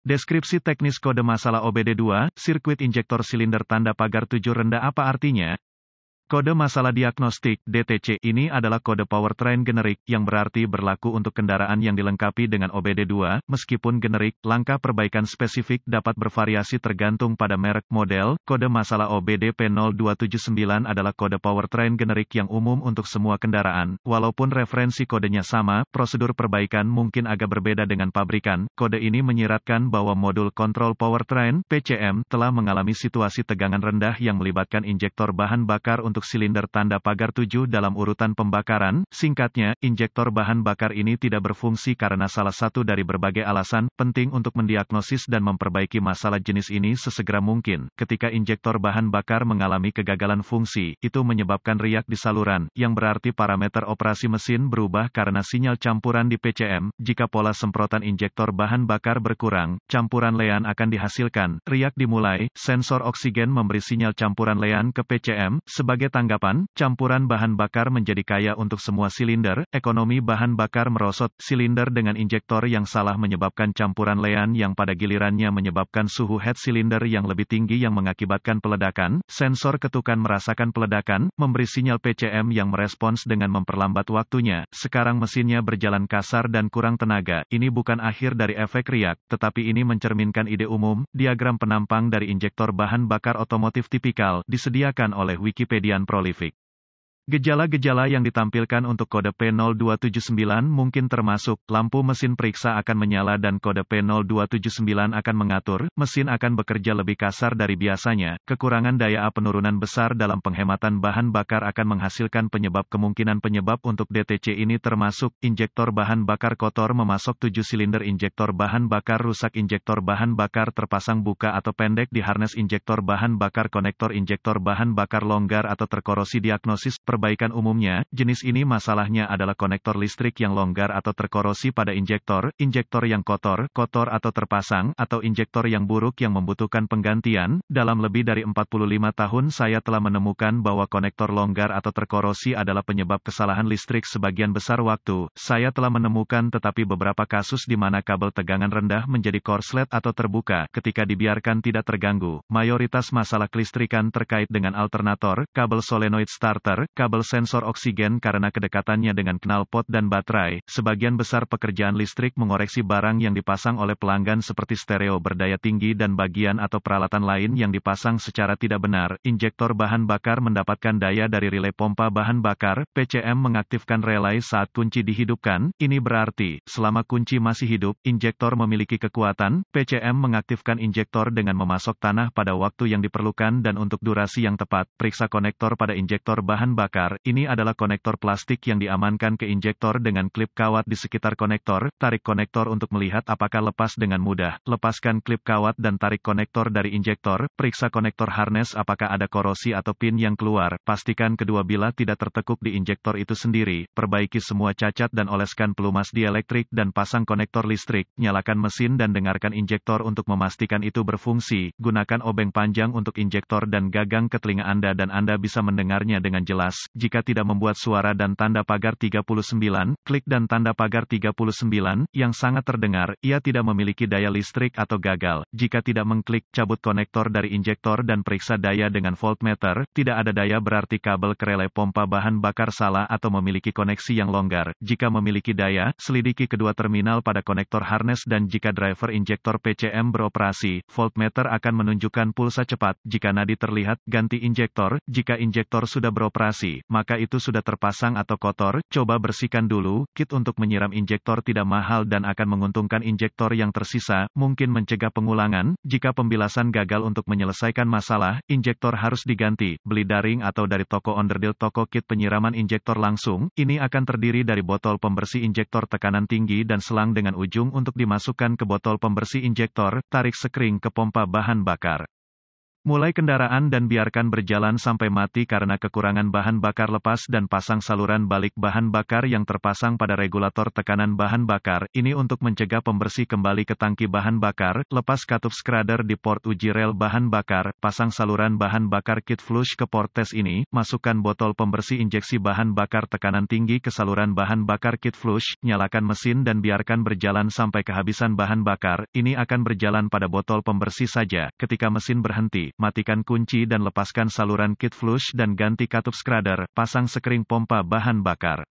Deskripsi teknis kode masalah OBD2, sirkuit injektor silinder tanda pagar 7 rendah apa artinya? Kode masalah diagnostik (DTC) ini adalah kode powertrain generik, yang berarti berlaku untuk kendaraan yang dilengkapi dengan OBD2, meskipun generik, langkah perbaikan spesifik dapat bervariasi tergantung pada merek model. Kode masalah OBD P0279 adalah kode powertrain generik yang umum untuk semua kendaraan. Walaupun referensi kodenya sama, prosedur perbaikan mungkin agak berbeda dengan pabrikan. Kode ini menyiratkan bahwa modul kontrol powertrain (PCM) telah mengalami situasi tegangan rendah yang melibatkan injektor bahan bakar untuk silinder tanda pagar 7 dalam urutan pembakaran. Singkatnya, injektor bahan bakar ini tidak berfungsi karena salah satu dari berbagai alasan. Penting untuk mendiagnosis dan memperbaiki masalah jenis ini sesegera mungkin. Ketika injektor bahan bakar mengalami kegagalan fungsi, itu menyebabkan riak di saluran, yang berarti parameter operasi mesin berubah karena sinyal campuran di PCM. Jika pola semprotan injektor bahan bakar berkurang, campuran lean akan dihasilkan. Riak dimulai, sensor oksigen memberi sinyal campuran lean ke PCM. Sebagai tanggapan, campuran bahan bakar menjadi kaya untuk semua silinder. Ekonomi bahan bakar merosot. Silinder dengan injektor yang salah menyebabkan campuran lean yang pada gilirannya menyebabkan suhu head silinder yang lebih tinggi yang mengakibatkan peledakan. Sensor ketukan merasakan peledakan, memberi sinyal PCM yang merespons dengan memperlambat waktunya. Sekarang mesinnya berjalan kasar dan kurang tenaga. Ini bukan akhir dari efek riak, tetapi ini mencerminkan ide umum. Diagram penampang dari injektor bahan bakar otomotif tipikal disediakan oleh Wikipedia Prolific. Gejala-gejala yang ditampilkan untuk kode P0279 mungkin termasuk, lampu mesin periksa akan menyala dan kode P0279 akan mengatur, mesin akan bekerja lebih kasar dari biasanya, kekurangan daya penurunan besar dalam penghematan bahan bakar akan menghasilkan penyebab. Kemungkinan penyebab untuk DTC ini termasuk, injektor bahan bakar kotor memasok 7 silinder injektor bahan bakar rusak injektor bahan bakar terpasang buka atau pendek di harnes injektor bahan bakar konektor injektor bahan bakar longgar atau terkorosi. Diagnosis perbaikan umumnya, jenis ini masalahnya adalah konektor listrik yang longgar atau terkorosi pada injektor yang kotor atau terpasang, atau injektor yang buruk yang membutuhkan penggantian. Dalam lebih dari 45 tahun saya telah menemukan bahwa konektor longgar atau terkorosi adalah penyebab kesalahan listrik sebagian besar waktu. Saya telah menemukan tetapi beberapa kasus di mana kabel tegangan rendah menjadi korslet atau terbuka ketika dibiarkan tidak terganggu. Mayoritas masalah kelistrikan terkait dengan alternator, kabel solenoid starter, kabel sensor oksigen karena kedekatannya dengan knalpot dan baterai. Sebagian besar pekerjaan listrik mengoreksi barang yang dipasang oleh pelanggan seperti stereo berdaya tinggi dan bagian atau peralatan lain yang dipasang secara tidak benar. Injektor bahan bakar mendapatkan daya dari relay pompa bahan bakar. PCM mengaktifkan relay saat kunci dihidupkan. Ini berarti, selama kunci masih hidup, injektor memiliki kekuatan. PCM mengaktifkan injektor dengan memasok tanah pada waktu yang diperlukan dan untuk durasi yang tepat. Periksa konektor pada injektor bahan bakar. Ini adalah konektor plastik yang diamankan ke injektor dengan klip kawat di sekitar konektor. Tarik konektor untuk melihat apakah lepas dengan mudah. Lepaskan klip kawat dan tarik konektor dari injektor. Periksa konektor harness apakah ada korosi atau pin yang keluar. Pastikan kedua bilah tidak tertekuk di injektor itu sendiri. Perbaiki semua cacat dan oleskan pelumas dielektrik dan pasang konektor listrik. Nyalakan mesin dan dengarkan injektor untuk memastikan itu berfungsi. Gunakan obeng panjang untuk injektor dan gagang ke telinga Anda dan Anda bisa mendengarnya dengan jelas. Jika tidak membuat suara dan tanda pagar 39, klik dan tanda pagar 39, yang sangat terdengar, ia tidak memiliki daya listrik atau gagal. Jika tidak mengklik, cabut konektor dari injektor dan periksa daya dengan voltmeter. Tidak ada daya berarti kabel ke relay pompa bahan bakar salah atau memiliki koneksi yang longgar. Jika memiliki daya, selidiki kedua terminal pada konektor harness dan jika driver injektor PCM beroperasi, voltmeter akan menunjukkan pulsa cepat. Jika nadi terlihat, ganti injektor. Jika injektor sudah beroperasi, maka itu sudah terpasang atau kotor. Coba bersihkan dulu. Kit untuk menyiram injektor tidak mahal dan akan menguntungkan injektor yang tersisa, mungkin mencegah pengulangan. Jika pembilasan gagal untuk menyelesaikan masalah, injektor harus diganti. Beli daring atau dari toko onderdil toko kit penyiraman injektor langsung. Ini akan terdiri dari botol pembersih injektor tekanan tinggi dan selang dengan ujung untuk dimasukkan ke botol pembersih injektor. Tarik sekring ke pompa bahan bakar. Mulai kendaraan dan biarkan berjalan sampai mati karena kekurangan bahan bakar lepas dan pasang saluran balik bahan bakar yang terpasang pada regulator tekanan bahan bakar. Ini untuk mencegah pembersih kembali ke tangki bahan bakar, lepas katup skradder di port uji rel bahan bakar, pasang saluran bahan bakar kit flush ke port tes ini, masukkan botol pembersih injeksi bahan bakar tekanan tinggi ke saluran bahan bakar kit flush, nyalakan mesin dan biarkan berjalan sampai kehabisan bahan bakar. Ini akan berjalan pada botol pembersih saja. Ketika mesin berhenti, matikan kunci dan lepaskan saluran kit flush dan ganti katup skradder, pasang sekring pompa bahan bakar.